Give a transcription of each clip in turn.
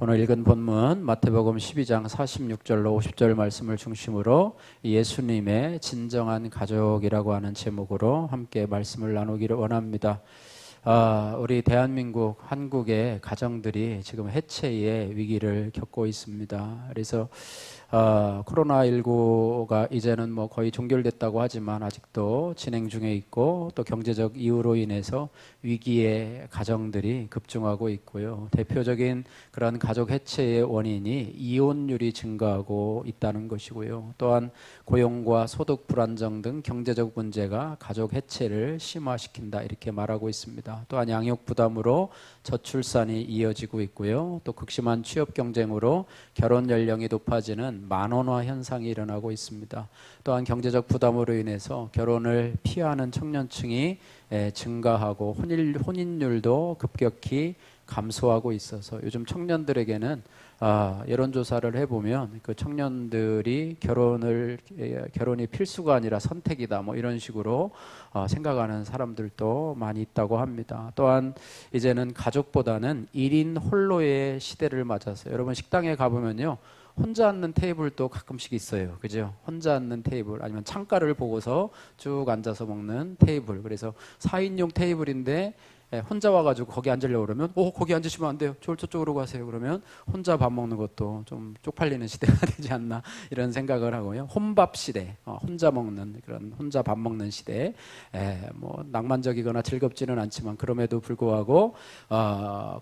오늘 읽은 본문 마태복음 12장 46절로 50절 말씀을 중심으로 예수님의 진정한 가족이라고 하는 제목으로 함께 말씀을 나누기를 원합니다. 우리 대한민국, 한국의 가정들이 지금 해체의 위기를 겪고 있습니다. 그래서 코로나19가 이제는 뭐 거의 종결됐다고 하지만 아직도 진행 중에 있고, 또 경제적 이유로 인해서 위기의 가정들이 급증하고 있고요. 대표적인 그런 가족 해체의 원인이 이혼율이 증가하고 있다는 것이고요. 또한 고용과 소득 불안정 등 경제적 문제가 가족 해체를 심화시킨다, 이렇게 말하고 있습니다. 또한 양육 부담으로 저출산이 이어지고 있고요. 또 극심한 취업 경쟁으로 결혼 연령이 높아지는 만원화 현상이 일어나고 있습니다. 또한 경제적 부담으로 인해서 결혼을 피하는 청년층이 증가하고 혼인율도 급격히 감소하고 있어서 요즘 청년들에게는 여론조사를 해보면 그 청년들이 결혼이 필수가 아니라 선택이다, 뭐 이런 식으로 생각하는 사람들도 많이 있다고 합니다. 또한 이제는 가족보다는 1인 홀로의 시대를 맞아서, 여러분 식당에 가보면요, 혼자 앉는 테이블도 가끔씩 있어요. 그죠? 혼자 앉는 테이블, 아니면 창가를 보고서 쭉 앉아서 먹는 테이블. 그래서 4인용 테이블인데 혼자 와가지고 거기 앉으려고 그러면 거기 앉으시면 안 돼요. 저쪽으로 가세요. 그러면 혼자 밥 먹는 것도 좀 쪽팔리는 시대가 되지 않나, 이런 생각을 하고요. 혼밥 시대, 혼자 먹는, 그런 혼자 밥 먹는 시대. 뭐 낭만적이거나 즐겁지는 않지만 그럼에도 불구하고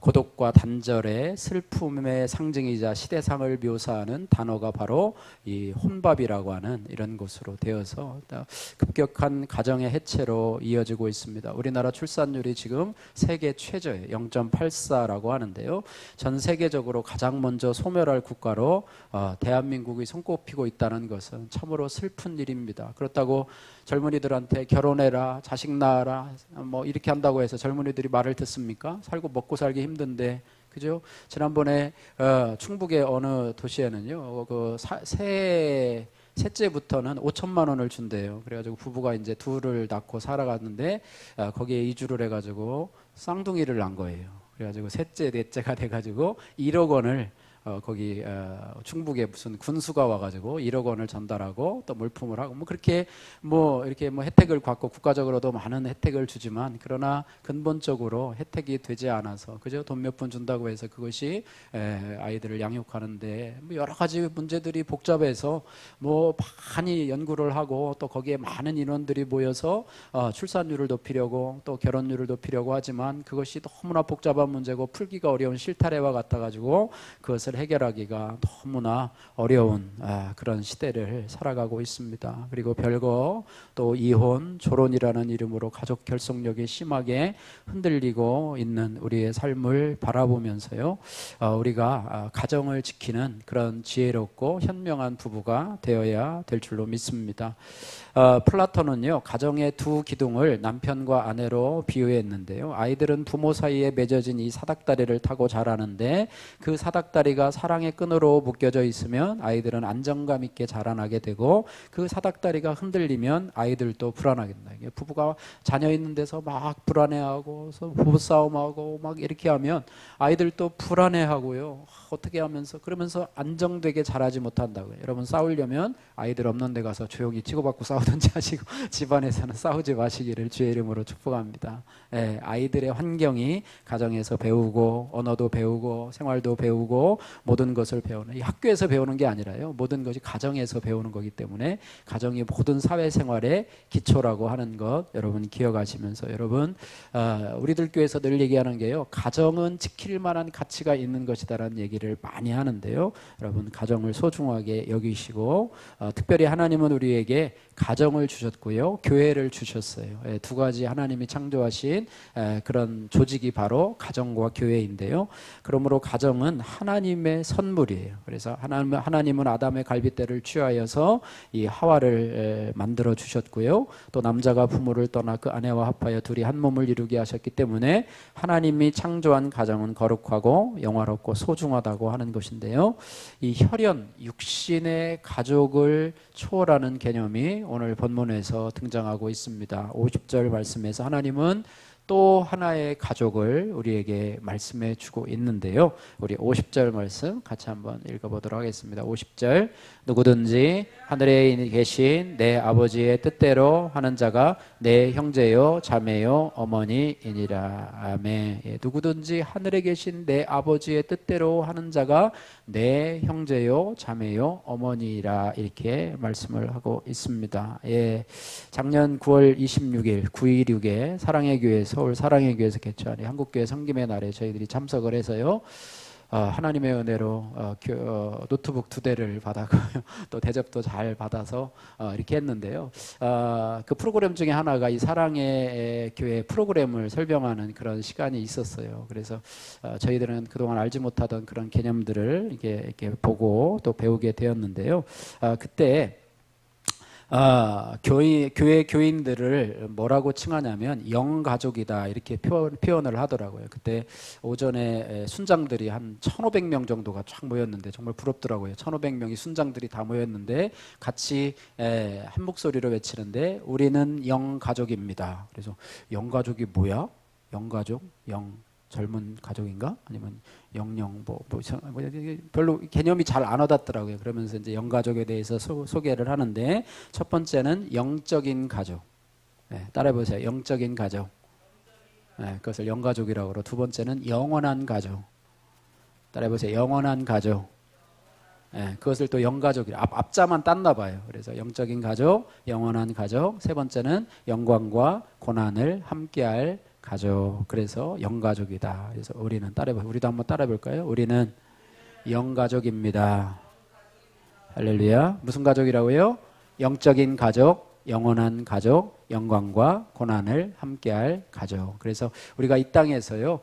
고독과 단절의 슬픔의 상징이자 시대상을 묘사하는 단어가 바로 이 혼밥이라고 하는 이런 것으로 되어서 급격한 가정의 해체로 이어지고 있습니다. 우리나라 출산율이 지금 세계 최저예요. 0.84라고 하는데요. 전 세계적으로 가장 먼저 소멸할 국가로 대한민국이 손꼽히고 있다는 것은 참으로 슬픈 일입니다. 그렇다고 젊은이들한테 결혼해라, 자식 낳아라, 뭐 이렇게 한다고 해서 젊은이들이 말을 듣습니까? 살고 먹고 살기 힘든데, 그죠? 지난번에 충북의 어느 도시에는요, 셋째부터는 5천만 원을 준대요. 그래가지고 부부가 이제 둘을 낳고 살아갔는데 거기에 이주를 해가지고 쌍둥이를 낳은 거예요. 그래가지고 셋째, 넷째가 돼가지고 1억 원을 거기 충북에 무슨 군수가 와가지고 1억 원을 전달하고 또 물품을 하고, 뭐 그렇게 뭐 이렇게 뭐 혜택을 받고 국가적으로도 많은 혜택을 주지만, 그러나 근본적으로 혜택이 되지 않아서, 그죠? 돈 몇 푼 준다고 해서 그것이 아이들을 양육하는데 뭐 여러 가지 문제들이 복잡해서 뭐 많이 연구를 하고, 또 거기에 많은 인원들이 모여서 출산율을 높이려고 또 결혼율을 높이려고 하지만 그것이 너무나 복잡한 문제고 풀기가 어려운 실타래와 같아가지고 그것을 해결하기가 너무나 어려운 그런 시대를 살아가고 있습니다. 그리고 별거, 또 이혼, 조론이라는 이름으로 가족 결속력이 심하게 흔들리고 있는 우리의 삶을 바라보면서요, 우리가 가정을 지키는 그런 지혜롭고 현명한 부부가 되어야 될 줄로 믿습니다. 플라톤은요, 가정의 두 기둥을 남편과 아내로 비유했는데요, 아이들은 부모 사이에 맺어진 이 사닥다리를 타고 자라는데, 그 사닥다리가 사랑의 끈으로 묶여져 있으면 아이들은 안정감 있게 자라나게 되고, 그 사닥다리가 흔들리면 아이들도 불안하게 된다. 부부가 자녀 있는 데서 막 불안해하고 부부싸움하고 막 이렇게 하면 아이들도 불안해하고요, 어떻게 하면서 그러면서 안정되게 자라지 못한다고요. 여러분, 싸우려면 아이들 없는 데 가서 조용히 치고받고 싸우든지 하시고 집안에서는 싸우지 마시기를 주의 이름으로 축복합니다. 아이들의 환경이 가정에서 배우고, 언어도 배우고, 생활도 배우고, 모든 것을 배우는, 이 학교에서 배우는 게 아니라요, 모든 것이 가정에서 배우는 거기 때문에 가정이 모든 사회생활의 기초라고 하는 것 여러분 기억하시면서, 여러분 우리들 교회에서 늘 얘기하는 게요, 가정은 지킬 만한 가치가 있는 것이다라는 얘기를 많이 하는데요, 여러분 가정을 소중하게 여기시고, 특별히 하나님은 우리에게 가정을 주셨고요, 교회를 주셨어요. 두 가지 하나님이 창조하신 그런 조직이 바로 가정과 교회인데요, 그러므로 가정은 하나님의 선물이에요. 그래서 하나님은 아담의 갈빗대를 취하여서 이 하와를 만들어 주셨고요, 또 남자가 부모를 떠나 그 아내와 합하여 둘이 한 몸을 이루게 하셨기 때문에 하나님이 창조한 가정은 거룩하고 영화롭고 소중하다고 하는 것인데요, 이 혈연, 육신의 가족을 초월하는 개념이 오늘 본문에서 등장하고 있습니다. 50절 말씀에서 하나님은 또 하나의 가족을 우리에게 말씀해 주고 있는데요. 우리 50절 말씀 같이 한번 읽어보도록 하겠습니다. 50절 누구든지 하늘에 계신 내 아버지의 뜻대로 하는 자가 내 형제요 자매요 어머니이니라. 아멘. 예, 누구든지 하늘에 계신 내 아버지의 뜻대로 하는 자가 내 형제요 자매요 어머니라, 이렇게 말씀을 하고 있습니다. 예, 작년 9월 26일 9.16에 사랑의 교회, 서울 사랑의 교회에서 개최한 한국교회 성김의 날에 저희들이 참석을 해서요, 하나님의 은혜로 노트북 2대를 받았고요. 또 대접도 잘 받아서 이렇게 했는데요. 그 프로그램 중에 하나가 이 사랑의 교회 프로그램을 설명하는 그런 시간이 있었어요. 그래서 저희들은 그동안 알지 못하던 그런 개념들을 이렇게 보고 또 배우게 되었는데요. 그때 교회 교인들을 뭐라고 칭하냐면 영가족이다, 이렇게 표현을 하더라고요. 그때 오전에 순장들이 한 1,500명 정도가 쫙 모였는데 정말 부럽더라고요. 1,500명이 순장들이 다 모였는데 같이 한 목소리로 외치는데 우리는 영가족입니다. 그래서 영가족이 뭐야? 영가족? 젊은 가족인가? 아니면 영영 별로 개념이 잘 안 와닿더라고요. 그러면서 이제 영가족에 대해서 소개를 하는데, 첫 번째는 영적인 가족. 네, 따라해 보세요. 영적인 가족. 네, 그것을 영가족이라고 그러고, 두 번째는 영원한 가족. 따라해 보세요. 영원한 가족. 네, 그것을 또 영가족이라, 앞자만 땄나 봐요. 그래서 영적인 가족, 영원한 가족. 세 번째는 영광과 고난을 함께할 가족. 그래서 영가족이다. 그래서 우리는 우리도 한번 따라해 볼까요? 우리는 영가족입니다. 할렐루야. 무슨 가족이라고요? 영적인 가족, 영원한 가족, 영광과 고난을 함께할 가족. 그래서 우리가 이 땅에서요,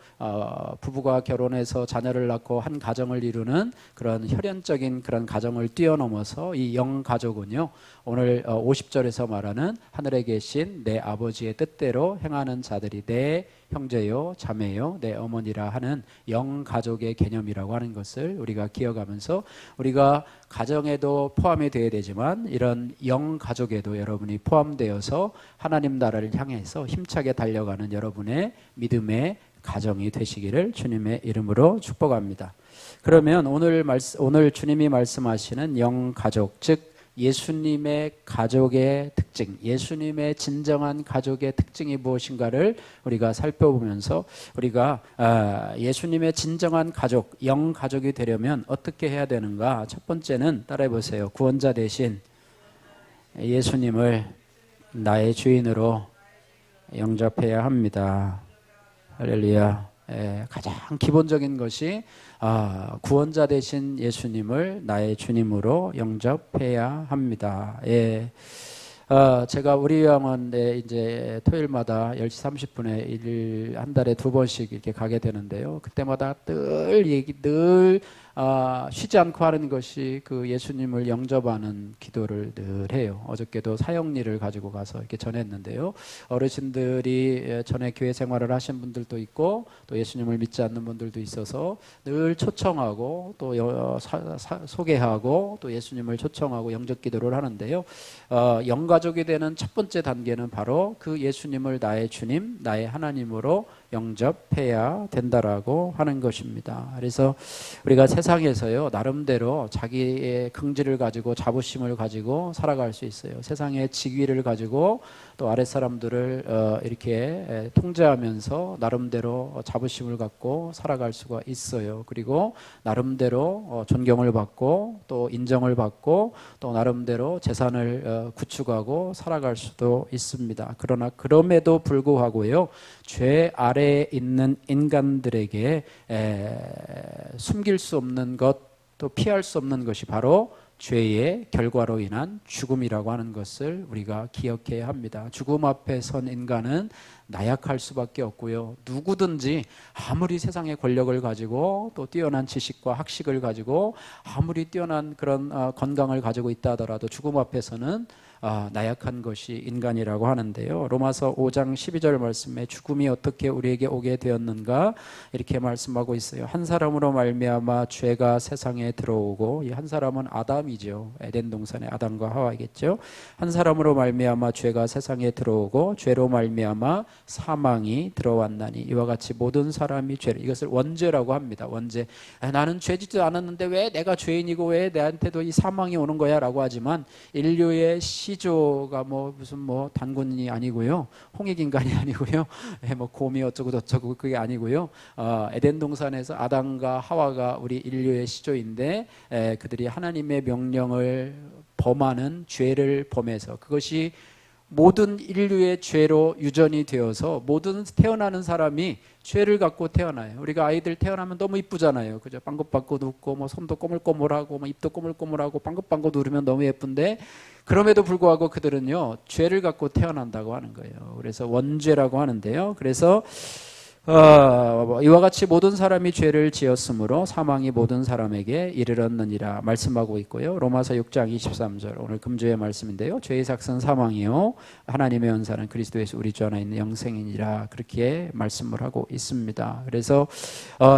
부부가 결혼해서 자녀를 낳고 한 가정을 이루는 그런 혈연적인 그런 가정을 뛰어넘어서 이 영가족은요, 오늘 50절에서 말하는 하늘에 계신 내 아버지의 뜻대로 행하는 자들이 내 형제요 자매요 내 어머니라 하는 영가족의 개념이라고 하는 것을 우리가 기억하면서, 우리가 가정에도 포함이 되어야 되지만 이런 영가족에도 여러분이 포함되어서 하나님 나라를 향해서 힘차게 달려가는 여러분의 믿음의 가정이 되시기를 주님의 이름으로 축복합니다. 그러면 오늘 주님이 말씀하시는 영가족, 즉 예수님의 가족의 특징, 예수님의 진정한 가족의 특징이 무엇인가를 우리가 살펴보면서, 우리가 예수님의 진정한 가족, 영가족이 되려면 어떻게 해야 되는가? 첫 번째는 따라해 보세요. 구원자 대신 예수님을 나의 주인으로 영접해야 합니다. 할렐루야. 가장 기본적인 것이 구원자 되신 예수님을 나의 주님으로 영접해야 합니다. 제가 우리 요양원에 이제 토요일마다 10시 30분에 한 달에 2번씩 이렇게 가게 되는데요. 그때마다 늘 쉬지 않고 하는 것이 그 예수님을 영접하는 기도를 늘 해요. 어저께도 사형리를 가지고 가서 이렇게 전했는데요. 어르신들이 전에 교회 생활을 하신 분들도 있고 또 예수님을 믿지 않는 분들도 있어서 늘 초청하고 또 소개하고 또 예수님을 초청하고 영접 기도를 하는데요. 영가족이 되는 첫 번째 단계는 바로 그 예수님을 나의 주님, 나의 하나님으로 영접해야 된다라고 하는 것입니다. 그래서 우리가 세상에서요, 나름대로 자기의 긍지를 가지고 자부심을 가지고 살아갈 수 있어요. 세상의 직위를 가지고 또 아랫사람들을 이렇게 통제하면서 나름대로 자부심을 갖고 살아갈 수가 있어요. 그리고 나름대로 존경을 받고 또 인정을 받고 또 나름대로 재산을 구축하고 살아갈 수도 있습니다. 그러나 그럼에도 불구하고요, 죄 아래에 있는 인간들에게 숨길 수 없는 것, 또 피할 수 없는 것이 바로 죄의 결과로 인한 죽음이라고 하는 것을 우리가 기억해야 합니다. 죽음 앞에 선 인간은 나약할 수밖에 없고요. 누구든지 아무리 세상의 권력을 가지고 또 뛰어난 지식과 학식을 가지고 아무리 뛰어난 그런 건강을 가지고 있다 하더라도 죽음 앞에서는 나약한 것이 인간이라고 하는데요. 로마서 5장 12절 말씀에 죽음이 어떻게 우리에게 오게 되었는가 이렇게 말씀하고 있어요. 한 사람으로 말미암아 죄가 세상에 들어오고, 이 한 사람은 아담이죠. 에덴 동산의 아담과 하와이겠죠. 한 사람으로 말미암아 죄가 세상에 들어오고 죄로 말미암아 사망이 들어왔나니 이와 같이 모든 사람이 죄를, 이것을 원죄라고 합니다. 원죄. 나는 죄짓지도 않았는데 왜 내가 죄인이고 왜 내한테도 이 사망이 오는 거야 라고 하지만, 인류의 시조가 무슨 단군이 아니고요, 홍익인간이 아니고요, 뭐 곰이 어쩌고 저쩌고 그게 아니고요. 에덴 동산에서 아담과 하와가 우리 인류의 시조인데, 그들이 하나님의 명령을 범하는 죄를 범해서 그것이 모든 인류의 죄로 유전이 되어서 모든 태어나는 사람이 죄를 갖고 태어나요. 우리가 아이들 태어나면 너무 이쁘잖아요. 그죠? 방긋방긋 웃고 손도 꼬물꼬물하고 입도 꼬물꼬물하고 방긋방긋 울으면 너무 예쁜데, 그럼에도 불구하고 그들은요 죄를 갖고 태어난다고 하는 거예요. 그래서 원죄라고 하는데요. 그래서 이와 같이 모든 사람이 죄를 지었으므로 사망이 모든 사람에게 이르렀느니라 말씀하고 있고요. 로마서 6장 23절 오늘 금주의 말씀인데요. 죄의 삭은 사망이요 하나님의 은사는 그리스도 예수 우리 주 안에 있는 영생이니라, 그렇게 말씀을 하고 있습니다. 그래서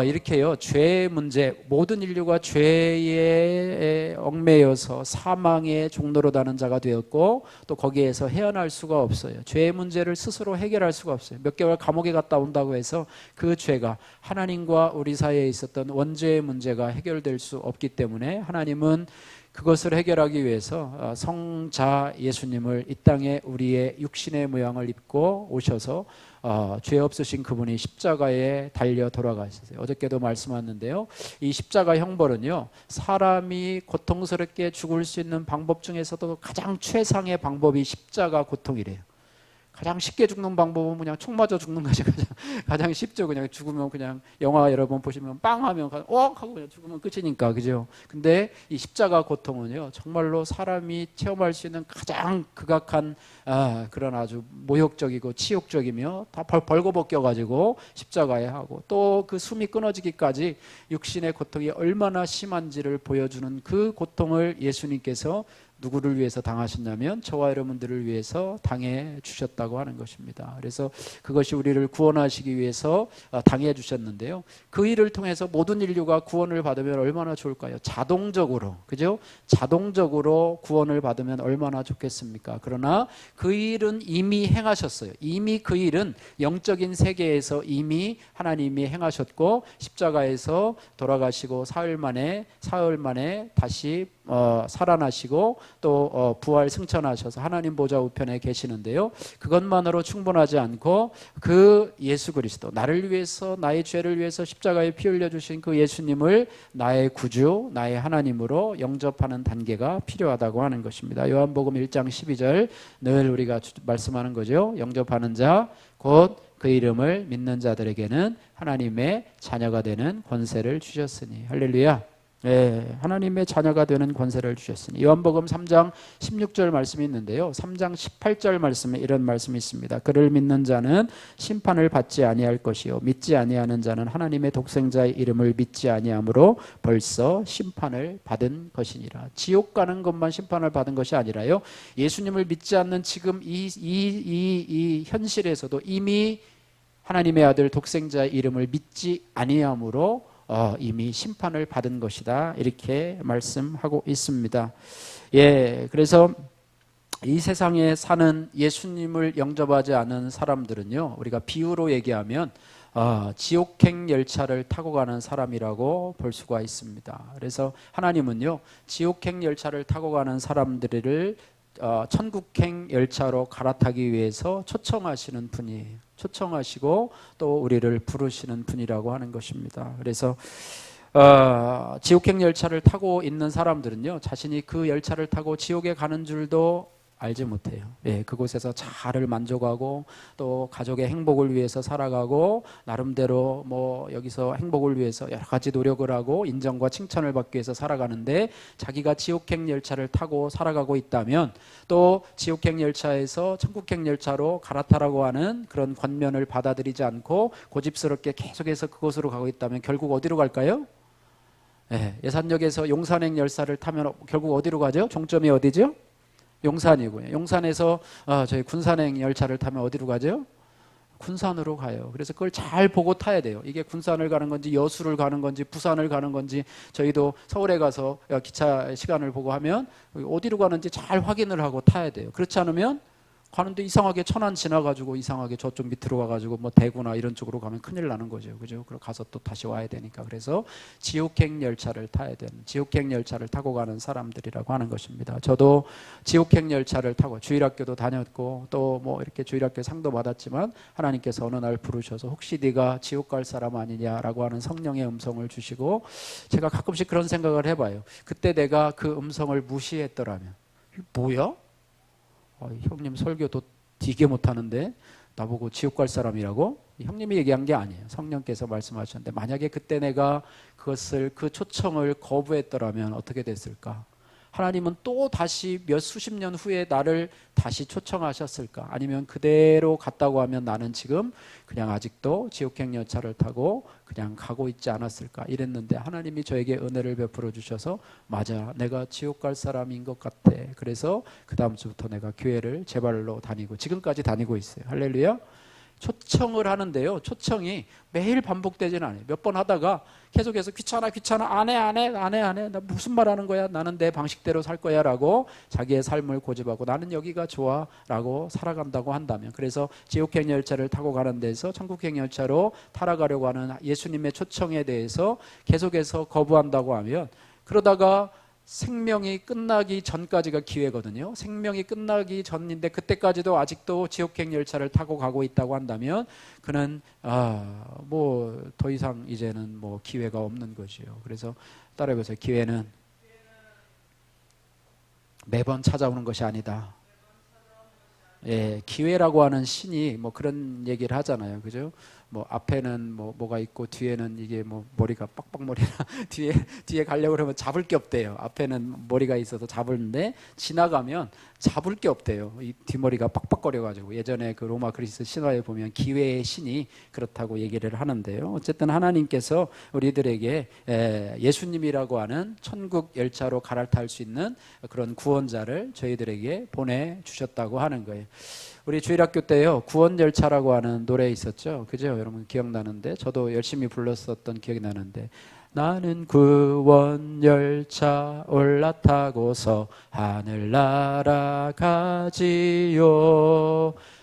이렇게요, 죄의 문제, 모든 인류가 죄에 얽매여서 사망의 종로로 가는 자가 되었고, 또 거기에서 헤어날 수가 없어요. 죄의 문제를 스스로 해결할 수가 없어요. 몇 개월 감옥에 갔다 온다고 해서 그 죄가 하나님과 우리 사이에 있었던 원죄의 문제가 해결될 수 없기 때문에, 하나님은 그것을 해결하기 위해서 성자 예수님을 이 땅에 우리의 육신의 모양을 입고 오셔서 죄 없으신 그분이 십자가에 달려 돌아가셨어요. 어저께도 말씀하셨는데요, 이 십자가 형벌은요, 사람이 고통스럽게 죽을 수 있는 방법 중에서도 가장 최상의 방법이 십자가 고통이래요. 가장 쉽게 죽는 방법은 그냥 총 맞아 죽는 것이 가장 쉽죠. 그냥 죽으면, 그냥 영화 여러 번 보시면 빵 하면 하고 그냥 죽으면 끝이니까, 그죠? 근데 이 십자가 고통은요, 정말로 사람이 체험할 수 있는 가장 극악한 그런 아주 모욕적이고 치욕적이며 다 벌거벗겨 가지고 십자가에 하고, 또 그 숨이 끊어지기까지 육신의 고통이 얼마나 심한지를 보여주는 그 고통을 예수님께서 누구를 위해서 당하셨냐면 저와 여러분들을 위해서 당해 주셨다고 하는 것입니다. 그래서 그것이 우리를 구원하시기 위해서 당해 주셨는데요, 그 일을 통해서 모든 인류가 구원을 받으면 얼마나 좋을까요? 자동적으로, 그죠? 자동적으로 구원을 받으면 얼마나 좋겠습니까? 그러나 그 일은 이미 행하셨어요. 이미 그 일은 영적인 세계에서 이미 하나님이 행하셨고, 십자가에서 돌아가시고 사흘 만에 다시 살아나시고 또 부활 승천하셔서 하나님 보좌 우편에 계시는데요, 그것만으로 충분하지 않고 그 예수 그리스도, 나를 위해서, 나의 죄를 위해서 십자가에 피 흘려 주신 그 예수님을 나의 구주, 나의 하나님으로 영접하는 단계가 필요하다고 하는 것입니다. 요한복음 1장 12절 늘 우리가 말씀하는 거죠. 영접하는 자 곧 그 이름을 믿는 자들에게는 하나님의 자녀가 되는 권세를 주셨으니. 할렐루야. 하나님의 자녀가 되는 권세를 주셨으니. 요한복음 3장 16절 말씀이 있는데요, 3장 18절 말씀에 이런 말씀이 있습니다. 그를 믿는 자는 심판을 받지 아니할 것이요 믿지 아니하는 자는 하나님의 독생자의 이름을 믿지 아니하므로 벌써 심판을 받은 것이니라. 지옥 가는 것만 심판을 받은 것이 아니라요, 예수님을 믿지 않는 지금 이 현실에서도 이미 하나님의 아들 독생자의 이름을 믿지 아니하므로 이미 심판을 받은 것이다, 이렇게 말씀하고 있습니다. 그래서 이 세상에 사는 예수님을 영접하지 않은 사람들은요, 우리가 비유로 얘기하면 지옥행 열차를 타고 가는 사람이라고 볼 수가 있습니다. 그래서 하나님은요, 지옥행 열차를 타고 가는 사람들을 천국행 열차로 갈아타기 위해서 초청하시는 분이에요. 초청하시고 또 우리를 부르시는 분이라고 하는 것입니다. 그래서 지옥행 열차를 타고 있는 사람들은요, 자신이 그 열차를 타고 지옥에 가는 줄도 알지 못해요. 그곳에서 자아를 만족하고 또 가족의 행복을 위해서 살아가고, 나름대로 여기서 행복을 위해서 여러 가지 노력을 하고 인정과 칭찬을 받기 위해서 살아가는데, 자기가 지옥행 열차를 타고 살아가고 있다면, 또 지옥행 열차에서 천국행 열차로 갈아타라고 하는 그런 권면을 받아들이지 않고 고집스럽게 계속해서 그곳으로 가고 있다면 결국 어디로 갈까요? 예산역에서 용산행 열차를 타면 결국 어디로 가죠? 종점이 어디죠? 용산이고요. 용산에서 저희 군산행 열차를 타면 어디로 가죠? 군산으로 가요. 그래서 그걸 잘 보고 타야 돼요. 이게 군산을 가는 건지 여수를 가는 건지 부산을 가는 건지, 저희도 서울에 가서 기차 시간을 보고 하면 어디로 가는지 잘 확인을 하고 타야 돼요. 그렇지 않으면 가는데 이상하게 천안 지나가지고 이상하게 저쪽 밑으로 가가지고 뭐 대구나 이런 쪽으로 가면 큰일 나는 거죠. 그죠? 그럼 가서 또 다시 와야 되니까. 그래서 지옥행 열차를 타야 되는, 지옥행 열차를 타고 가는 사람들이라고 하는 것입니다. 저도 지옥행 열차를 타고 주일학교도 다녔고 또 뭐 이렇게 주일학교 상도 받았지만, 하나님께서 어느 날 부르셔서 혹시 네가 지옥 갈 사람 아니냐라고 하는 성령의 음성을 주시고, 제가 가끔씩 그런 생각을 해봐요. 그때 내가 그 음성을 무시했더라면, 뭐야? 형님 설교도 되게 못하는데 나보고 지옥 갈 사람이라고? 형님이 얘기한 게 아니에요. 성령께서 말씀하셨는데, 만약에 그때 내가 그 초청을 거부했더라면 어떻게 됐을까? 하나님은 또 다시 몇 수십 년 후에 나를 다시 초청하셨을까? 아니면 그대로 갔다고 하면 나는 지금 그냥 아직도 지옥행 열차를 타고 그냥 가고 있지 않았을까? 이랬는데 하나님이 저에게 은혜를 베풀어 주셔서, 맞아, 내가 지옥 갈 사람인 것 같아. 그래서 그 다음 주부터 내가 교회를 제 발로 다니고 지금까지 다니고 있어요. 할렐루야. 초청을 하는데요, 초청이 매일 반복되지는 않아요. 몇 번 하다가 계속해서 귀찮아 안 해 나 무슨 말 하는 거야, 나는 내 방식대로 살 거야 라고 자기의 삶을 고집하고 나는 여기가 좋아 라고 살아간다고 한다면, 그래서 지옥행 열차를 타고 가는 데서 천국행 열차로 타러가려고 하는 예수님의 초청에 대해서 계속해서 거부한다고 하면, 그러다가 생명이 끝나기 전까지가 기회거든요. 생명이 끝나기 전인데 그때까지도 아직도 지옥행 열차를 타고 가고 있다고 한다면, 그는 뭐 더 이상 이제는 뭐 기회가 없는 것이요. 그래서 따라해보세요. 기회는 매번 찾아오는 것이 아니다. 예, 기회라고 하는 신이 뭐 그런 얘기를 하잖아요. 그죠? 뭐 앞에는 뭐가 있고 뒤에는 이게 뭐 머리가 빡빡머리나 뒤에 가려고 그러면 잡을 게 없대요. 앞에는 머리가 있어서 잡을는데 지나가면 잡을 게 없대요. 이 뒷머리가 빡빡거려 가지고. 예전에 그 로마 그리스 신화에 보면 기회의 신이 그렇다고 얘기를 하는데요. 어쨌든 하나님께서 우리들에게 예수님이라고 하는 천국 열차로 갈아탈 수 있는 그런 구원자를 저희들에게 보내 주셨다고 하는 거예요. 우리 주일학교 때요, 구원열차라고 하는 노래 있었죠. 그죠? 여러분 기억나는데, 저도 열심히 불렀었던 기억이 나는데, 나는 구원열차 올라타고서 하늘 날아가지요.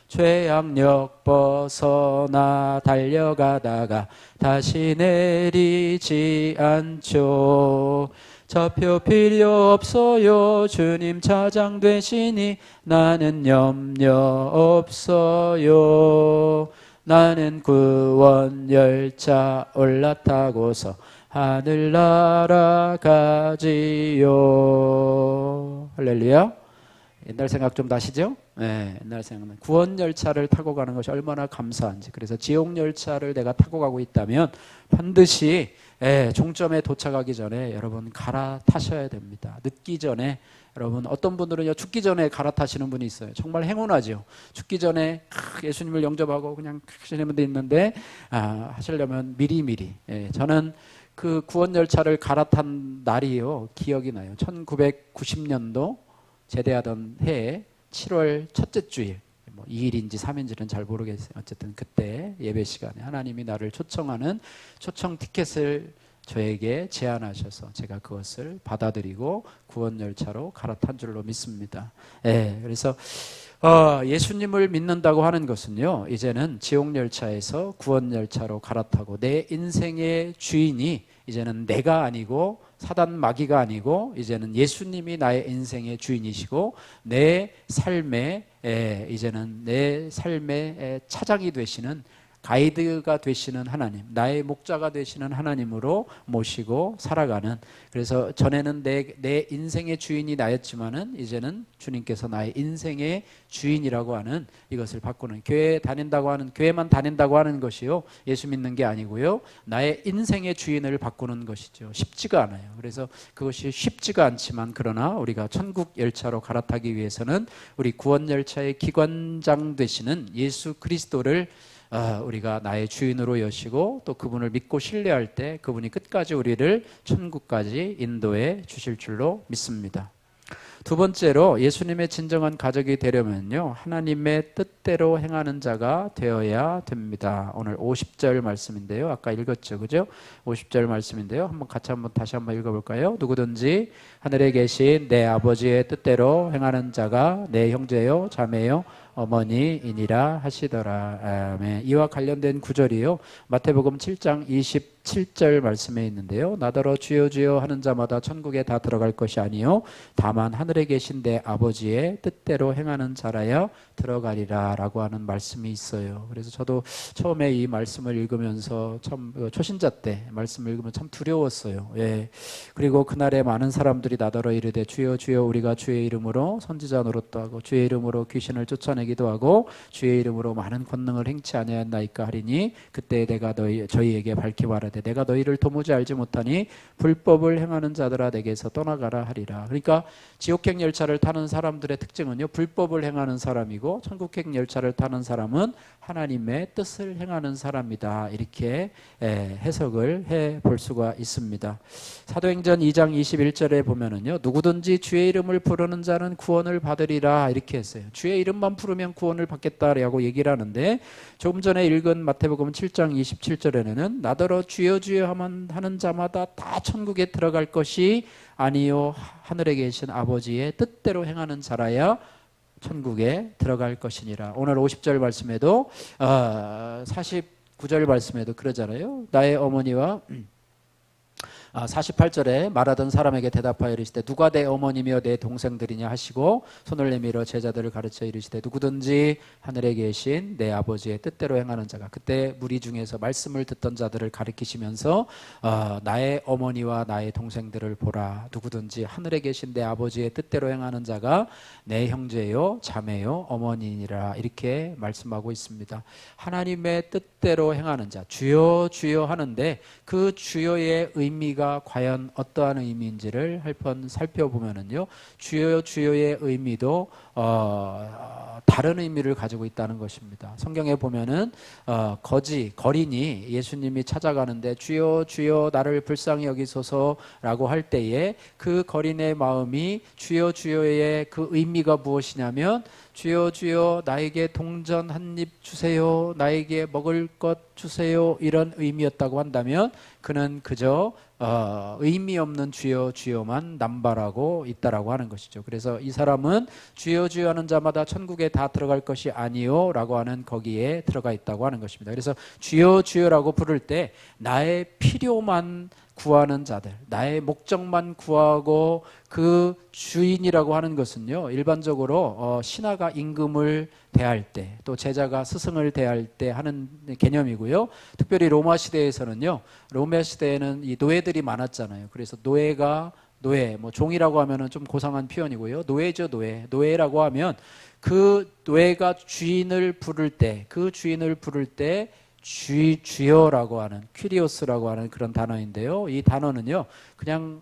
죄악력 벗어나 달려가다가 다시 내리지 않죠. 좌표 필요 없어요. 주님 차장 되시니 나는 염려 없어요. 나는 구원 열차 올라타고서 하늘 날아가지요. 할렐루야. 옛날 생각 좀 나시죠? 네, 옛날 생각은 구원 열차를 타고 가는 것이 얼마나 감사한지. 그래서 지옥 열차를 내가 타고 가고 있다면 반드시 종점에 도착하기 전에 여러분 갈아타셔야 됩니다. 늦기 전에. 여러분 어떤 분들은요, 죽기 전에 갈아타시는 분이 있어요. 정말 행운하죠. 죽기 전에 예수님을 영접하고 그냥 하시는 분도 있는데, 하시려면 미리미리. 저는 그 구원 열차를 갈아탄 날이요, 기억이 나요. 1990년도 제대하던 해에 7월 첫째 주일, 뭐 2일인지 3일인지는 잘 모르겠어요. 어쨌든 그때 예배 시간에 하나님이 나를 초청하는 초청 티켓을 저에게 제안하셔서 제가 그것을 받아들이고 구원 열차로 갈아탄 줄로 믿습니다. 그래서 예수님을 믿는다고 하는 것은요, 이제는 지옥 열차에서 구원 열차로 갈아타고 내 인생의 주인이 이제는 내가 아니고 사단 마귀가 아니고 이제는 예수님이 나의 인생의 주인이시고 내 삶의 이제는 내 삶의 차장이 되시는, 가이드가 되시는 하나님, 나의 목자가 되시는 하나님으로 모시고 살아가는. 그래서 전에는 내 인생의 주인이 나였지만은 이제는 주님께서 나의 인생의 주인이라고 하는 이것을 바꾸는, 교회만 다닌다고 하는 것이요, 예수 믿는 게 아니고요, 나의 인생의 주인을 바꾸는 것이죠. 쉽지가 않아요. 그래서 그것이 쉽지가 않지만, 그러나 우리가 천국 열차로 갈아타기 위해서는 우리 구원 열차의 기관장 되시는 예수 그리스도를 우리가 나의 주인으로 여시고 또 그분을 믿고 신뢰할 때 그분이 끝까지 우리를 천국까지 인도해 주실 줄로 믿습니다. 두 번째로 예수님의 진정한 가족이 되려면요, 하나님의 뜻대로 행하는 자가 되어야 됩니다. 오늘 50절 말씀인데요. 아까 읽었죠, 그죠? 50절 말씀인데요. 다시 한번 읽어볼까요? 누구든지 하늘에 계신 내 아버지의 뜻대로 행하는 자가 내 형제요, 자매요, 어머니이니라 하시더라. 아멘. 이와 관련된 구절이요, 마태복음 7장 27절 말씀에 있는데요. 나더러 주여 주여 하는 자마다 천국에 다 들어갈 것이 아니요 다만 하늘에 계신 내 아버지의 뜻대로 행하는 자라야 들어가리라 라고 하는 말씀이 있어요. 그래서 저도 처음에 이 말씀을 읽으면서 참 초신자 때 말씀을 읽으면 참 두려웠어요. 예. 그리고 그날에 많은 사람들이 나더러 이르되 주여 주여 우리가 주의 이름으로 선지자 노릇도 하고 주의 이름으로 귀신을 쫓아내기도 하고 주의 이름으로 많은 권능을 행치 아니하였나이까 하리니 그때 내가 저희에게 밝히 말하되 내가 너희를 도무지 알지 못하니 불법을 행하는 자들아 내게서 떠나가라 하리라. 그러니까 지옥행 열차를 타는 사람들의 특징은요, 불법을 행하는 사람이고 천국행 열차를 타는 사람은 하나님의 뜻을 행하는 사람이다. 이렇게 해석을 해 볼 수가 있습니다. 사도행전 2장 21절에 보면은요, 누구든지 주의 이름을 부르는 자는 구원을 받으리라 이렇게 했어요. 주의 이름만 부르면 구원을 받겠다라고 얘기를 하는데, 조금 전에 읽은 마태복음 7장 27절에는 나더러 주여 주여 하는 자마다 다 천국에 들어갈 것이 아니요 하늘에 계신 아버지의 뜻대로 행하는 자라야 천국에 들어갈 것이니라. 오늘 50절 말씀에도 49절 말씀에도 그러잖아요. 나의 어머니와 48절에 말하던 사람에게 대답하여 이르시되 누가 내 어머니며 내 동생들이냐 하시고 손을 내밀어 제자들을 가르쳐 이르시되 누구든지 하늘에 계신 내 아버지의 뜻대로 행하는 자가, 그때 무리 중에서 말씀을 듣던 자들을 가르치시면서 나의 어머니와 나의 동생들을 보라. 누구든지 하늘에 계신 내 아버지의 뜻대로 행하는 자가 내 형제요 자매요 어머니니라 이렇게 말씀하고 있습니다. 하나님의 뜻대로 행하는 자, 주여 주여 하는데 그 주여의 의미가 과연 어떠한 의미인지를 한번 살펴보면은요, 주여 주여의 의미도 다른 의미를 가지고 있다는 것입니다. 성경에 보면은 거린이 예수님이 찾아가는데 주여 주여 나를 불쌍히 여기소서라고 할 때에 그 거린의 마음이 주여 주여의 그 의미가 무엇이냐면 주여 주여 나에게 동전 한 입 주세요, 나에게 먹을 것 주세요, 이런 의미였다고 한다면 그는 그저 의미 없는 주여 주여만 남발하고 있다라고 하는 것이죠. 그래서 이 사람은 주여 주여 하는 자마다 천국에 다 들어갈 것이 아니요 라고 하는 거기에 들어가 있다고 하는 것입니다. 그래서 주여 주여라고 부를 때 나의 필요만 구하는 자들, 나의 목적만 구하고 그 주인이라고 하는 것은요, 일반적으로 신하가 임금을 대할 때, 또 제자가 스승을 대할 때 하는 개념이고요. 특별히 로마 시대에서는요, 로마 시대에는 이 노예들이 많았잖아요. 그래서 노예, 뭐 종이라고 하면은 좀 고상한 표현이고요. 노예죠, 노예라고 하면 그 노예가 주인을 부를 때, 그 주인을 부를 때 주여라고 하는, 퀴리오스라고 하는 그런 단어인데요. 이 단어는요, 그냥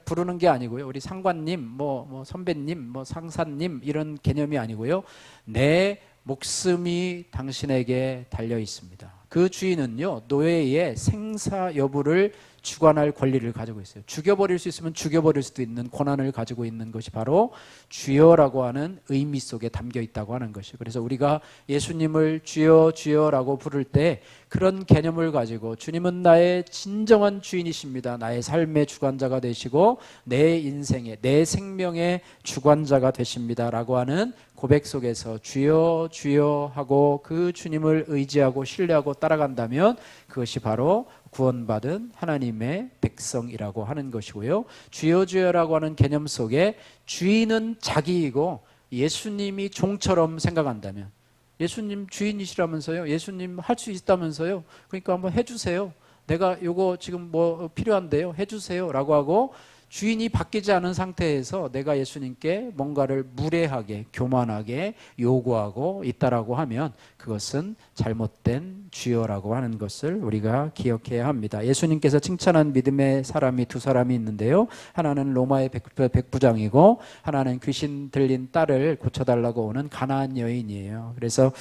부르는 게 아니고요. 우리 상관님, 뭐 선배님, 뭐 상사님 이런 개념이 아니고요. 내 목숨이 당신에게 달려 있습니다. 그 주인은요, 노예의 생사 여부를 주관할 권리를 가지고 있어요. 죽여버릴 수 있으면 죽여버릴 수도 있는 권한을 가지고 있는 것이 바로 주여라고 하는 의미 속에 담겨 있다고 하는 것이에요. 그래서 우리가 예수님을 주여 주여라고 부를 때 그런 개념을 가지고 주님은 나의 진정한 주인이십니다. 나의 삶의 주관자가 되시고 내 인생의, 내 생명의 주관자가 되십니다 라고 하는 고백 속에서 주여 주여 하고 그 주님을 의지하고 신뢰하고 따라간다면 그것이 바로 구원받은 하나님의 백성이라고 하는 것이고요. 주여 주여라고 하는 개념 속에 주인은 자기이고 예수님이 종처럼 생각한다면, 예수님 주인이시라면서요, 예수님 할 수 있다면서요, 그러니까 한번 해주세요, 내가 요거 지금 뭐 필요한데요 해주세요 라고 하고 주인이 바뀌지 않은 상태에서 내가 예수님께 뭔가를 무례하게 교만하게 요구하고 있다라고 하면 그것은 잘못된 주여라고 하는 것을 우리가 기억해야 합니다. 예수님께서 칭찬한 믿음의 사람이 두 사람이 있는데요, 하나는 로마의 백부장이고 하나는 귀신 들린 딸을 고쳐달라고 오는 가나안 여인이에요. 그래서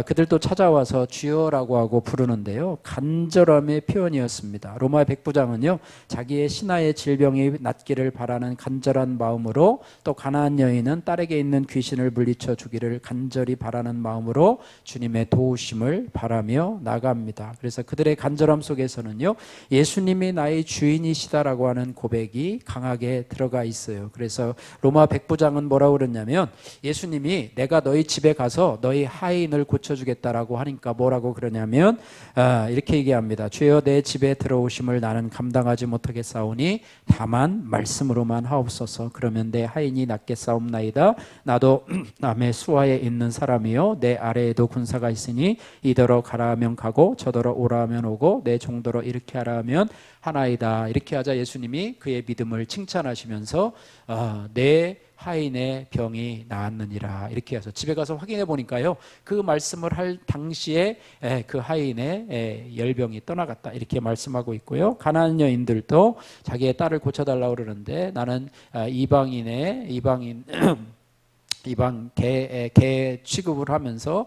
그들도 찾아와서 주여라고 하고 부르는데요, 간절함의 표현이었습니다. 로마의 백부장은요, 자기의 신하의 질병이 아들이 낫기를 바라는 간절한 마음으로, 또 가나안 여인은 딸에게 있는 귀신을 물리쳐 주기를 간절히 바라는 마음으로 주님의 도우심을 바라며 나갑니다. 그래서 그들의 간절함 속에서는요, 예수님이 나의 주인이시다라고 하는 고백이 강하게 들어가 있어요. 그래서 로마 백부장은 뭐라고 그러냐면, 예수님이 내가 너희 집에 가서 너희 하인을 고쳐주겠다라고 하니까 뭐라고 그러냐면 이렇게 얘기합니다. 주여 내 집에 들어오심을 나는 감당하지 못하겠사오니 다만 말씀으로만 하옵소서. 그러면 내 하인이 낫겠사옵나이다. 나도 남의 수하에 있는 사람이요 내 아래에도 군사가 있으니 이더러 가라 하면 가고 저더러 오라 하면 오고 내 종더러 이렇게 하라 하면 하나이다. 이렇게 하자 예수님이 그의 믿음을 칭찬하시면서 내 하인의 병이 나았느니라 이렇게 해서 집에 가서 확인해 보니까요, 그 말씀을 할 당시에 그 하인의 열병이 떠나갔다 이렇게 말씀하고 있고요. 가나안 여인들도 자기의 딸을 고쳐달라고 그러는데 나는 이방 개 취급을 하면서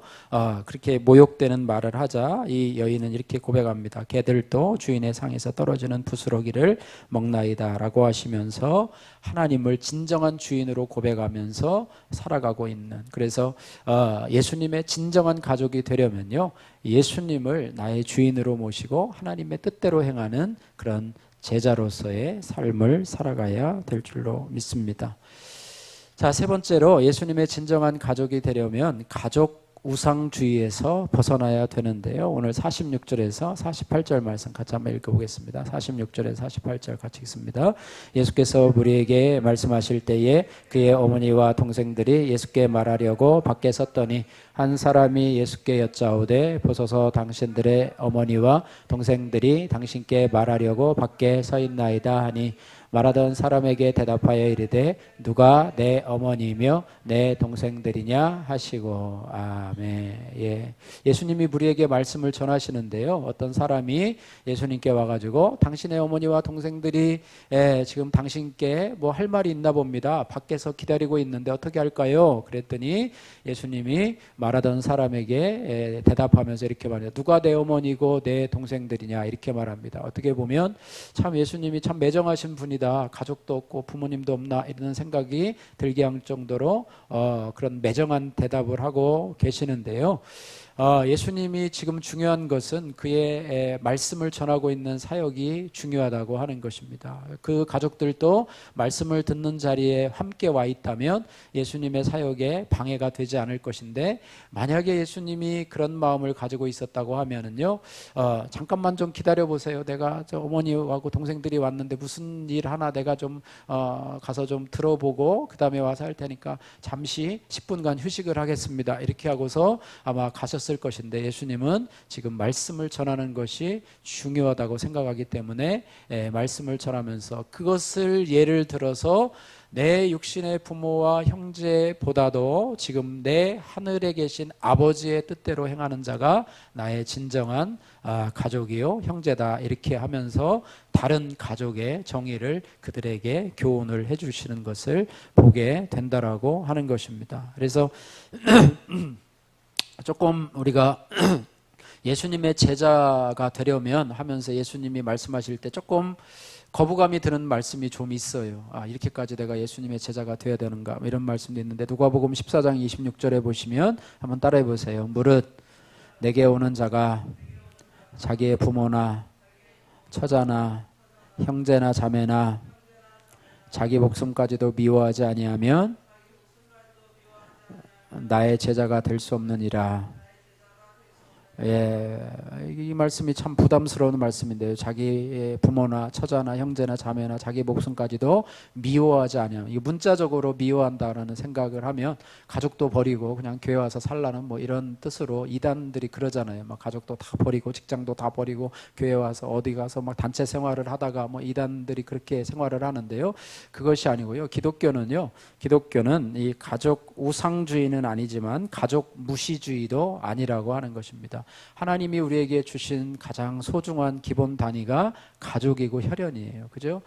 그렇게 모욕되는 말을 하자 이 여인은 이렇게 고백합니다. 개들도 주인의 상에서 떨어지는 부스러기를 먹나이다 라고 하시면서 하나님을 진정한 주인으로 고백하면서 살아가고 있는, 그래서 예수님의 진정한 가족이 되려면요, 예수님을 나의 주인으로 모시고 하나님의 뜻대로 행하는 그런 제자로서의 삶을 살아가야 될 줄로 믿습니다. 자, 세 번째로 예수님의 진정한 가족이 되려면 가족 우상주의에서 벗어나야 되는데요. 오늘 46절에서 48절 말씀 같이 한번 읽어보겠습니다. 46절에서 48절 같이 읽습니다. 예수께서 무리에게 말씀하실 때에 그의 어머니와 동생들이 예수께 말하려고 밖에 섰더니 한 사람이 예수께 여짜오되 보소서 당신들의 어머니와 동생들이 당신께 말하려고 밖에 서 있나이다 하니 말하던 사람에게 대답하여 이르되 누가 내 어머니며 내 동생들이냐 하시고 아멘. 예수님이 무리에게 말씀을 전하시는데요, 어떤 사람이 예수님께 와가지고 당신의 어머니와 동생들이 지금 당신께 뭐 할 말이 있나 봅니다. 밖에서 기다리고 있는데 어떻게 할까요? 그랬더니 예수님이 말하던 사람에게 대답하면서 이렇게 말해요. 누가 내 어머니고 내 동생들이냐 이렇게 말합니다. 어떻게 보면 참 예수님이 참 매정하신 분이다, 가족도 없고 부모님도 없나 이런 생각이 들게 할 정도로 그런 매정한 대답을 하고 계시는데요. 예수님이 지금 중요한 것은 그의 말씀을 전하고 있는 사역이 중요하다고 하는 것입니다. 그 가족들도 말씀을 듣는 자리에 함께 와 있다면 예수님의 사역에 방해가 되지 않을 것인데, 만약에 예수님이 그런 마음을 가지고 있었다고 하면은요, 잠깐만 좀 기다려 보세요. 내가 저 어머니하고 동생들이 왔는데 무슨 일 하나 내가 좀 가서 좀 들어보고 그 다음에 와서 할 테니까 잠시 10분간 휴식을 하겠습니다. 이렇게 하고서 아마 가셨을 것인데, 예수님은 지금 말씀을 전하는 것이 중요하다고 생각하기 때문에 말씀을 전하면서 그것을 예를 들어서 내 육신의 부모와 형제보다도 지금 내 하늘에 계신 아버지의 뜻대로 행하는 자가 나의 진정한 가족이요 형제다 이렇게 하면서 다른 가족의 정의를 그들에게 교훈을 해주시는 것을 보게 된다라고 하는 것입니다. 그래서 조금 우리가 예수님의 제자가 되려면 하면서 예수님이 말씀하실 때 조금 거부감이 드는 말씀이 좀 있어요. 이렇게까지 내가 예수님의 제자가 되어야 되는가 이런 말씀도 있는데, 누가복음 14장 26절에 보시면 한번 따라해 보세요. 무릇 내게 오는 자가 자기의 부모나 처자나 형제나 자매나 자기 목숨까지도 미워하지 아니하면 나의 제자가 될 수 없느니라. 이 말씀이 참 부담스러운 말씀인데요. 자기의 부모나 처자나 형제나 자매나 자기 목숨까지도 미워하지 않으면, 이 문자적으로 미워한다라는 생각을 하면 가족도 버리고 그냥 교회 와서 살라는 뭐 이런 뜻으로 이단들이 그러잖아요. 막 가족도 다 버리고 직장도 다 버리고 교회 와서 어디 가서 막 단체 생활을 하다가 뭐 이단들이 그렇게 생활을 하는데요. 그것이 아니고요. 기독교는 이 가족 우상주의는 아니지만 가족 무시주의도 아니라고 하는 것입니다. 하나님이 우리에게 주신 가장 소중한 기본 단위가 가족이고 혈연이에요. 그죠?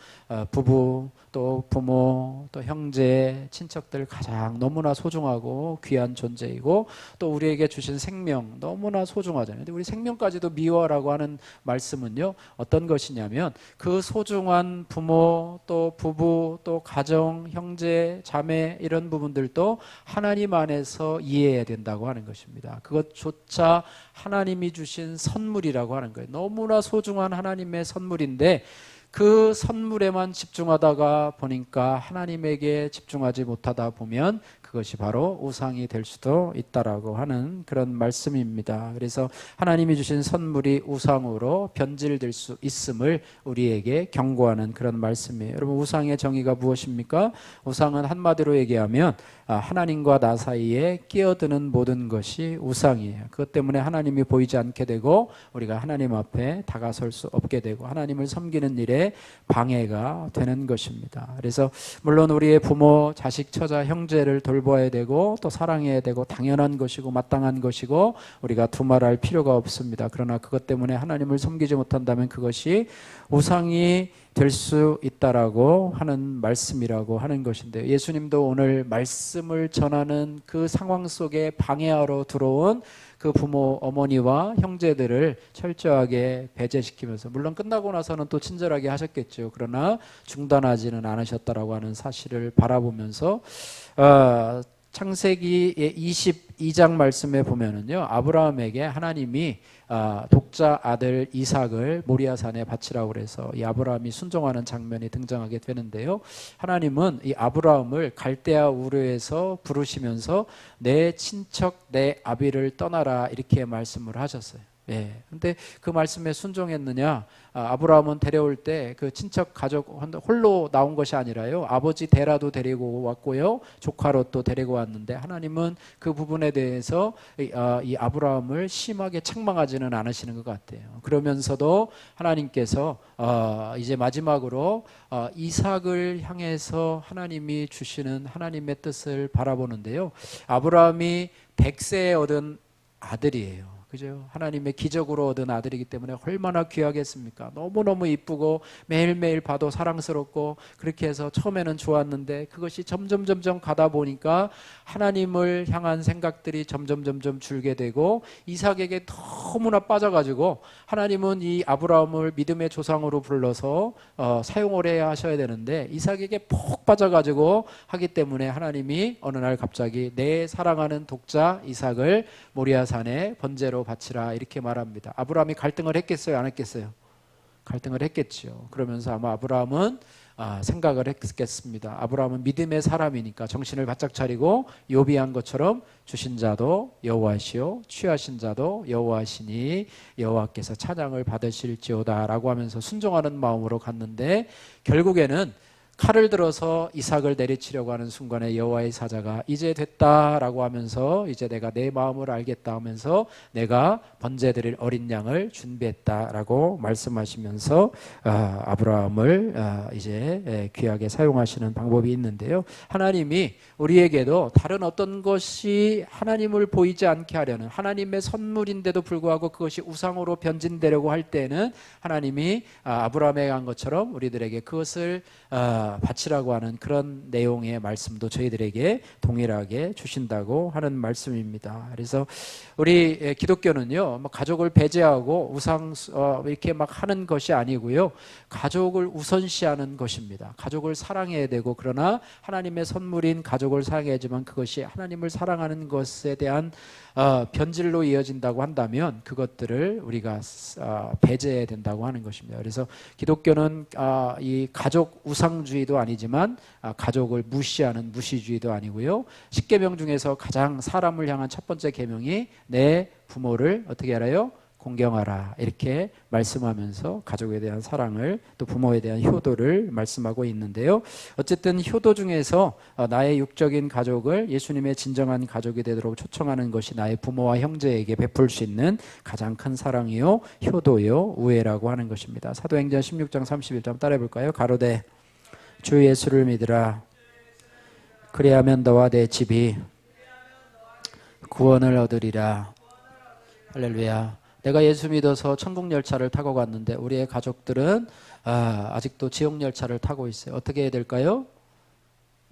부부, 또 부모, 또 형제, 친척들 가장 너무나 소중하고 귀한 존재이고, 또 우리에게 주신 생명 너무나 소중하잖아요. 근데 우리 생명까지도 미워라고 하는 말씀은요, 어떤 것이냐면 그 소중한 부모, 또 부부, 또 가정, 형제, 자매 이런 부분들도 하나님 안에서 이해해야 된다고 하는 것입니다. 그것조차 하나님이 주신 선물이라고 하는 거예요. 너무나 소중한 하나님의 선물인데 그 선물에만 집중하다가 보니까 하나님에게 집중하지 못하다 보면 그것이 바로 우상이 될 수도 있다라고 하는 그런 말씀입니다. 그래서 하나님이 주신 선물이 우상으로 변질될 수 있음을 우리에게 경고하는 그런 말씀이에요. 여러분, 우상의 정의가 무엇입니까? 우상은 한마디로 얘기하면 하나님과 나 사이에 끼어드는 모든 것이 우상이에요. 그것 때문에 하나님이 보이지 않게 되고 우리가 하나님 앞에 다가설 수 없게 되고 하나님을 섬기는 일에 방해가 되는 것입니다. 그래서 물론 우리의 부모, 자식, 처자, 형제를 돌봐야 되고 또 사랑해야 되고 당연한 것이고 마땅한 것이고 우리가 두말할 필요가 없습니다. 그러나 그것 때문에 하나님을 섬기지 못한다면 그것이 우상이 될 수 있다라고 하는 말씀이라고 하는 것인데, 예수님도 오늘 말씀을 전하는 그 상황 속에 방해하러 들어온 그 부모, 어머니와 형제들을 철저하게 배제시키면서, 물론 끝나고 나서는 또 친절하게 하셨겠죠. 그러나 중단하지는 않으셨다라고 하는 사실을 바라보면서 창세기 22장 말씀에 보면은요, 아브라함에게 하나님이 독자 아들 이삭을 모리아산에 바치라고 그래서 이 아브라함이 순종하는 장면이 등장하게 되는데요. 하나님은 이 아브라함을 갈대아 우르에서 부르시면서 내 친척 내 아비를 떠나라 이렇게 말씀을 하셨어요. 예. 근데 그 말씀에 순종했느냐? 아브라함은 데려올 때 그 친척 가족 홀로 나온 것이 아니라요, 아버지 데라도 데리고 왔고요, 조카로 또 데리고 왔는데 하나님은 그 부분에 대해서 이 아브라함을 심하게 책망하지는 않으시는 것 같아요. 그러면서도 하나님께서 이제 마지막으로 이삭을 향해서 하나님이 주시는 하나님의 뜻을 바라보는데요, 아브라함이 100세에 얻은 아들이에요. 그죠? 하나님의 기적으로 얻은 아들이기 때문에 얼마나 귀하겠습니까? 너무너무 이쁘고 매일매일 봐도 사랑스럽고 그렇게 해서 처음에는 좋았는데 그것이 점점 가다 보니까 하나님을 향한 생각들이 점점 줄게 되고 이삭에게 너무나 빠져가지고, 하나님은 이 아브라함을 믿음의 조상으로 불러서 사용을 해야 하셔야 되는데 이삭에게 푹 빠져가지고 하기 때문에 하나님이 어느 날 갑자기 내 사랑하는 독자 이삭을 모리아산에 번제로 바치라 이렇게 말합니다. 아브라함이 갈등을 했겠어요? 안 했겠어요? 갈등을 했겠죠. 그러면서 아마 아브라함은 생각을 했겠습니다. 아브라함은 믿음의 사람이니까 정신을 바짝 차리고 요비한 것처럼 주신 자도 여호와시요 취하신 자도 여호와시니 여호와께서 찬양을 받으실지어다 라고 하면서 순종하는 마음으로 갔는데, 결국에는 칼을 들어서 이삭을 내리치려고 하는 순간에 여호와의 사자가 이제 됐다라고 하면서 이제 내가 내 마음을 알겠다 하면서 내가 번제드릴 어린 양을 준비했다라고 말씀하시면서 아브라함을 이제 귀하게 사용하시는 방법이 있는데요. 하나님이 우리에게도 다른 어떤 것이 하나님을 보이지 않게 하려는 하나님의 선물인데도 불구하고 그것이 우상으로 변진되려고 할 때는 하나님이 아브라함에게 한 것처럼 우리들에게 그것을 바치라고 하는 그런 내용의 말씀도 저희들에게 동일하게 주신다고 하는 말씀입니다. 그래서 우리 기독교는요, 가족을 배제하고 우상 이렇게 막 하는 것이 아니고요, 가족을 우선시하는 것입니다. 가족을 사랑해야 되고, 그러나 하나님의 선물인 가족을 사랑해야지만 그것이 하나님을 사랑하는 것에 대한 변질로 이어진다고 한다면 그것들을 우리가 배제해야 된다고 하는 것입니다. 그래서 기독교는 이 가족 우상주의도 아니지만 가족을 무시하는 무시주의도 아니고요, 10계명 중에서 가장 사람을 향한 첫 번째 계명이 내 부모를 어떻게 알아요? 공경하라 이렇게 말씀하면서 가족에 대한 사랑을, 또 부모에 대한 효도를 말씀하고 있는데요. 어쨌든 효도 중에서 나의 육적인 가족을 예수님의 진정한 가족이 되도록 초청하는 것이 나의 부모와 형제에게 베풀 수 있는 가장 큰 사랑이요 효도요 우애라고 하는 것입니다. 사도행전 16장 31절 따라해 볼까요? 가로되 주 예수를 믿으라. 그리하면 너와 내 집이 구원을 얻으리라. 할렐루야. 내가 예수 믿어서 천국 열차를 타고 갔는데 우리의 가족들은 아직도 지옥 열차를 타고 있어요. 어떻게 해야 될까요?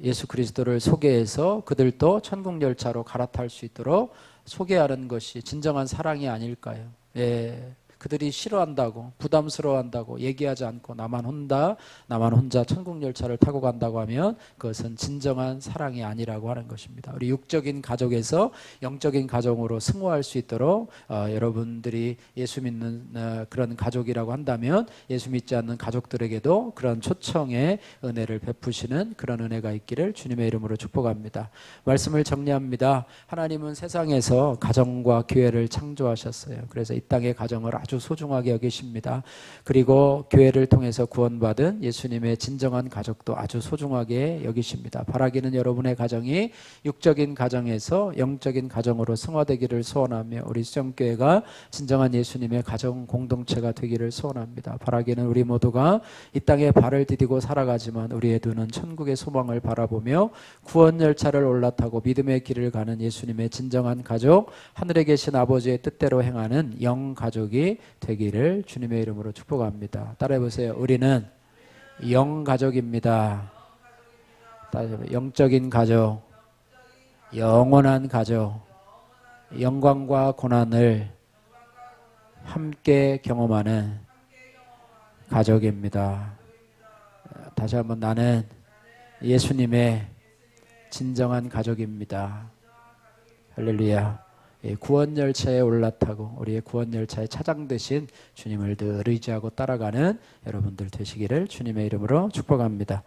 예수 그리스도를 소개해서 그들도 천국 열차로 갈아탈 수 있도록 소개하는 것이 진정한 사랑이 아닐까요? 예. 그들이 싫어한다고 부담스러워한다고 얘기하지 않고 나만 혼자 천국 열차를 타고 간다고 하면 그것은 진정한 사랑이 아니라고 하는 것입니다. 우리 육적인 가족에서 영적인 가정으로 승화할 수 있도록 여러분들이 예수 믿는 그런 가족이라고 한다면 예수 믿지 않는 가족들에게도 그런 초청의 은혜를 베푸시는 그런 은혜가 있기를 주님의 이름으로 축복합니다. 말씀을 정리합니다. 하나님은 세상에서 가정과 교회를 창조하셨어요. 그래서 이 땅의 가정을 아주 소중하게 여기십니다. 그리고 교회를 통해서 구원받은 예수님의 진정한 가족도 아주 소중하게 여기십니다. 바라기는 여러분의 가정이 육적인 가정에서 영적인 가정으로 승화되기를 소원하며 우리 수정교회가 진정한 예수님의 가정 공동체가 되기를 소원합니다. 바라기는 우리 모두가 이 땅에 발을 디디고 살아가지만 우리의 눈은 천국의 소망을 바라보며 구원 열차를 올라타고 믿음의 길을 가는 예수님의 진정한 가족, 하늘에 계신 아버지의 뜻대로 행하는 영 가족이 되기를 주님의 이름으로 축복합니다. 따라해보세요. 우리는 영 가족입니다. 영적인 가족, 영원한 가족, 영광과 고난을 함께 경험하는 가족입니다. 다시 한번 나는 예수님의 진정한 가족입니다. 할렐루야. 구원 열차에 올라타고 우리의 구원 열차에 차장 되신 주님을 늘 의지하고 따라가는 여러분들 되시기를 주님의 이름으로 축복합니다.